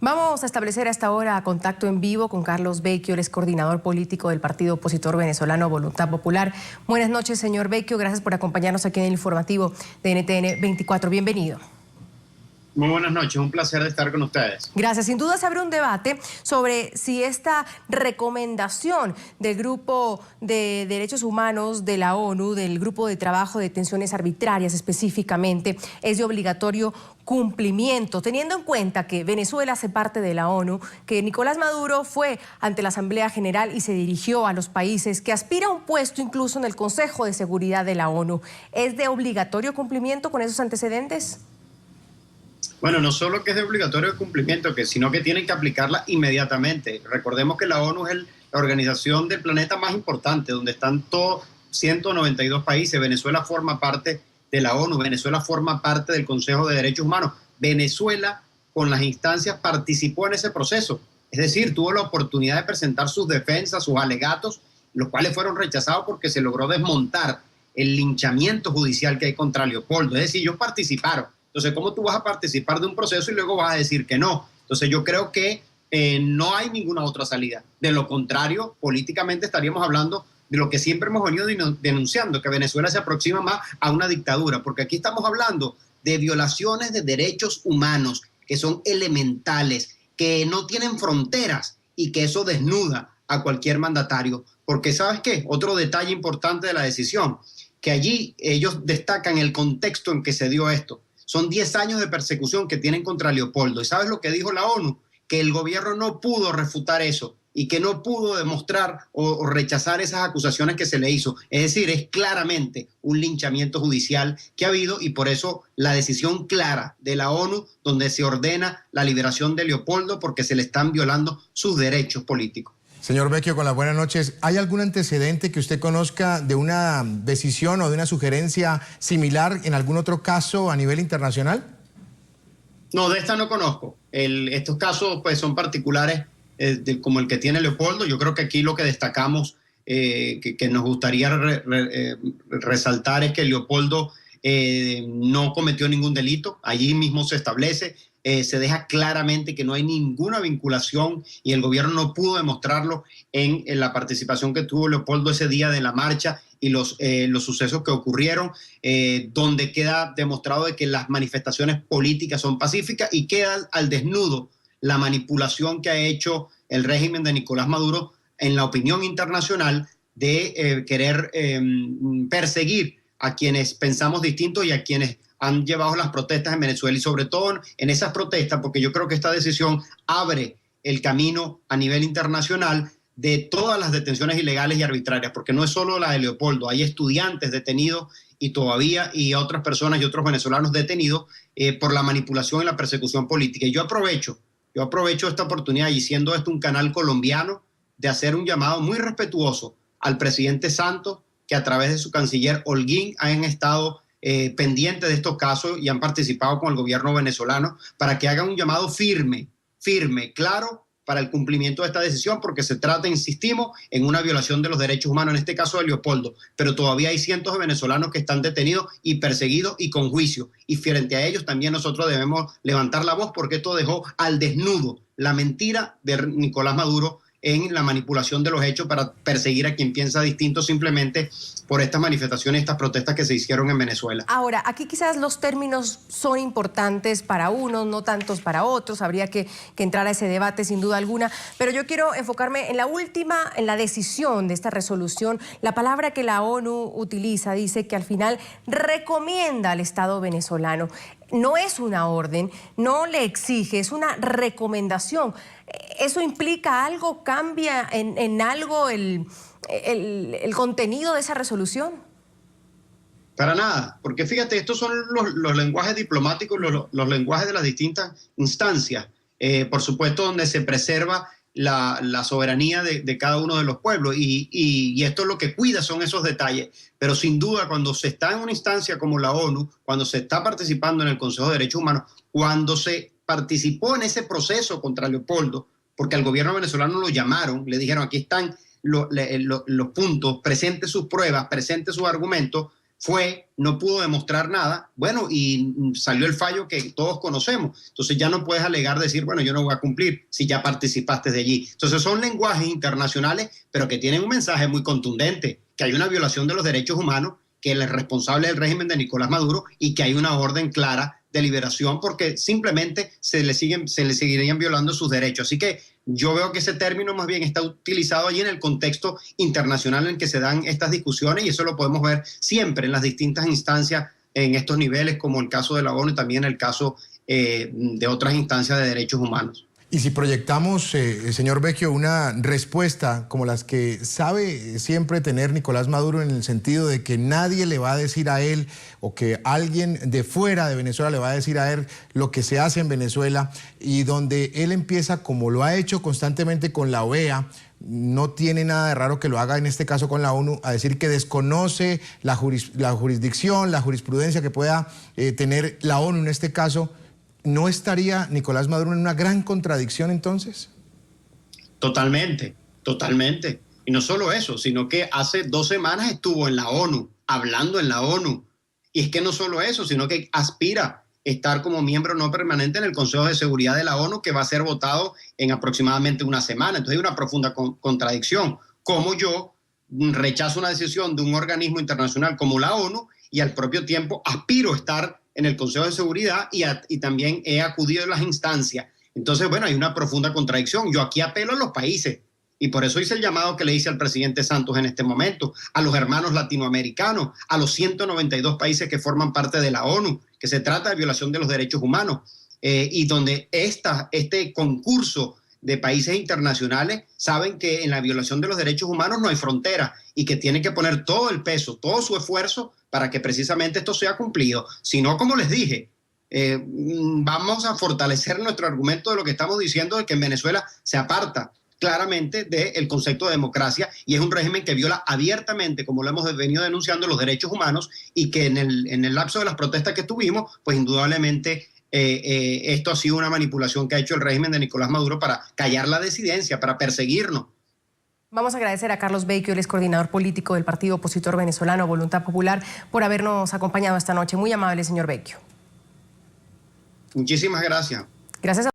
Vamos a establecer a esta hora contacto en vivo con Carlos Vecchio, él es coordinador político del partido opositor venezolano Voluntad Popular. Buenas noches, señor Vecchio, gracias por acompañarnos aquí en el informativo de NTN 24. Bienvenido. Muy buenas noches, un placer de estar con ustedes. Gracias. Sin duda se abre un debate sobre si esta recomendación del Grupo de Derechos Humanos de la ONU, del Grupo de Trabajo de Detenciones Arbitrarias específicamente, es de obligatorio cumplimiento, teniendo en cuenta que Venezuela hace parte de la ONU, que Nicolás Maduro fue ante la Asamblea General y se dirigió a los países, que aspira a un puesto incluso en el Consejo de Seguridad de la ONU. ¿Es de obligatorio cumplimiento con esos antecedentes? Bueno, no solo que es de obligatorio cumplimiento, sino que tienen que aplicarla inmediatamente. Recordemos que la ONU es la organización del planeta más importante, donde están todos 192 países. Venezuela forma parte de la ONU, Venezuela forma parte del Consejo de Derechos Humanos. Venezuela, con las instancias, participó en ese proceso. Es decir, tuvo la oportunidad de presentar sus defensas, sus alegatos, los cuales fueron rechazados porque se logró desmontar el linchamiento judicial que hay contra Leopoldo. Es decir, ellos participaron. Entonces, ¿cómo tú vas a participar de un proceso y luego vas a decir que no? Entonces, yo creo que no hay ninguna otra salida. De lo contrario, políticamente estaríamos hablando de lo que siempre hemos venido denunciando, que Venezuela se aproxima más a una dictadura, porque aquí estamos hablando de violaciones de derechos humanos que son elementales, que no tienen fronteras y que eso desnuda a cualquier mandatario. Porque, ¿sabes qué? Otro detalle importante de la decisión, que allí ellos destacan el contexto en que se dio esto. Son 10 años de persecución que tienen contra Leopoldo. ¿Y sabes lo que dijo la ONU? Que el gobierno no pudo refutar eso y que no pudo demostrar o rechazar esas acusaciones que se le hizo. Es decir, es claramente un linchamiento judicial que ha habido y por eso la decisión clara de la ONU donde se ordena la liberación de Leopoldo porque se le están violando sus derechos políticos. Señor Vecchio, con las buenas noches. ¿Hay algún antecedente que usted conozca de una decisión o de una sugerencia similar en algún otro caso a nivel internacional? No, de esta no conozco. Estos casos pues, son particulares como el que tiene Leopoldo. Yo creo que aquí lo que destacamos, que nos gustaría resaltar es que Leopoldo no cometió ningún delito. Allí mismo se establece. Se deja claramente que no hay ninguna vinculación y el gobierno no pudo demostrarlo en la participación que tuvo Leopoldo ese día de la marcha y los sucesos que ocurrieron, donde queda demostrado de que las manifestaciones políticas son pacíficas y queda al desnudo la manipulación que ha hecho el régimen de Nicolás Maduro en la opinión internacional de querer perseguir a quienes pensamos distinto y a quienes han llevado las protestas en Venezuela y sobre todo en esas protestas, porque yo creo que esta decisión abre el camino a nivel internacional de todas las detenciones ilegales y arbitrarias, porque no es solo la de Leopoldo, hay estudiantes detenidos y otras personas y otros venezolanos detenidos por la manipulación y la persecución política. Y yo aprovecho esta oportunidad y siendo esto un canal colombiano de hacer un llamado muy respetuoso al presidente Santos, que a través de su canciller Holguín han estado pendientes de estos casos y han participado con el gobierno venezolano para que hagan un llamado firme, claro, para el cumplimiento de esta decisión, porque se trata, insistimos, en una violación de los derechos humanos, en este caso de Leopoldo, pero todavía hay cientos de venezolanos que están detenidos y perseguidos y con juicio, y frente a ellos también nosotros debemos levantar la voz porque esto dejó al desnudo la mentira de Nicolás Maduro en la manipulación de los hechos para perseguir a quien piensa distinto simplemente por estas manifestaciones, estas protestas que se hicieron en Venezuela. Ahora, aquí quizás los términos son importantes para unos, no tantos para otros, habría que entrar a ese debate sin duda alguna, pero yo quiero enfocarme en la decisión de esta resolución. La palabra que la ONU utiliza dice que al final recomienda al Estado venezolano. No es una orden, no le exige, es una recomendación. ¿Eso implica algo? ¿Cambia en algo el contenido de esa resolución? Para nada, porque fíjate, estos son los lenguajes diplomáticos, los lenguajes de las distintas instancias, por supuesto, donde se preserva la soberanía de cada uno de los pueblos y esto es lo que cuida son esos detalles, pero sin duda cuando se está en una instancia como la ONU, cuando se está participando en el Consejo de Derechos Humanos, cuando se participó en ese proceso contra Leopoldo, porque al gobierno venezolano lo llamaron, le dijeron aquí están los puntos, presente sus pruebas, presente sus argumentos, no pudo demostrar nada, bueno, y salió el fallo que todos conocemos. Entonces ya no puedes alegar decir, bueno, yo no voy a cumplir si ya participaste de allí. Entonces son lenguajes internacionales, pero que tienen un mensaje muy contundente, que hay una violación de los derechos humanos, que él es responsable del régimen de Nicolás Maduro y que hay una orden clara de liberación porque simplemente se le seguirían violando sus derechos. Así que yo veo que ese término más bien está utilizado allí en el contexto internacional en que se dan estas discusiones y eso lo podemos ver siempre en las distintas instancias en estos niveles, como el caso de la ONU y también el caso de otras instancias de derechos humanos. Y si proyectamos, señor Vecchio, una respuesta como las que sabe siempre tener Nicolás Maduro en el sentido de que nadie le va a decir a él o que alguien de fuera de Venezuela le va a decir a él lo que se hace en Venezuela y donde él empieza, como lo ha hecho constantemente con la OEA, no tiene nada de raro que lo haga en este caso con la ONU, a decir que desconoce la jurisdicción, la jurisprudencia que pueda tener la ONU en este caso. ¿No estaría Nicolás Maduro en una gran contradicción entonces? Totalmente, totalmente. Y no solo eso, sino que hace 2 semanas estuvo en la ONU, hablando en la ONU. Y es que no solo eso, sino que aspira a estar como miembro no permanente en el Consejo de Seguridad de la ONU, que va a ser votado en aproximadamente una semana. Entonces hay una profunda contradicción. Como yo rechazo una decisión de un organismo internacional como la ONU y al propio tiempo aspiro a estar en el Consejo de Seguridad y también he acudido a las instancias. Entonces, bueno, hay una profunda contradicción. Yo aquí apelo a los países y por eso hice el llamado que le hice al presidente Santos en este momento, a los hermanos latinoamericanos, a los 192 países que forman parte de la ONU, que se trata de violación de los derechos humanos y donde este concurso de países internacionales saben que en la violación de los derechos humanos no hay frontera y que tienen que poner todo el peso, todo su esfuerzo para que precisamente esto sea cumplido. Si no, como les dije, vamos a fortalecer nuestro argumento de lo que estamos diciendo de que en Venezuela se aparta claramente del concepto de democracia y es un régimen que viola abiertamente, como lo hemos venido denunciando, los derechos humanos y que en el lapso de las protestas que tuvimos, pues indudablemente esto ha sido una manipulación que ha hecho el régimen de Nicolás Maduro para callar la disidencia, para perseguirnos. Vamos a agradecer a Carlos Vecchio, él es coordinador político del partido opositor venezolano Voluntad Popular, por habernos acompañado esta noche. Muy amable, señor Vecchio. Muchísimas gracias. Gracias a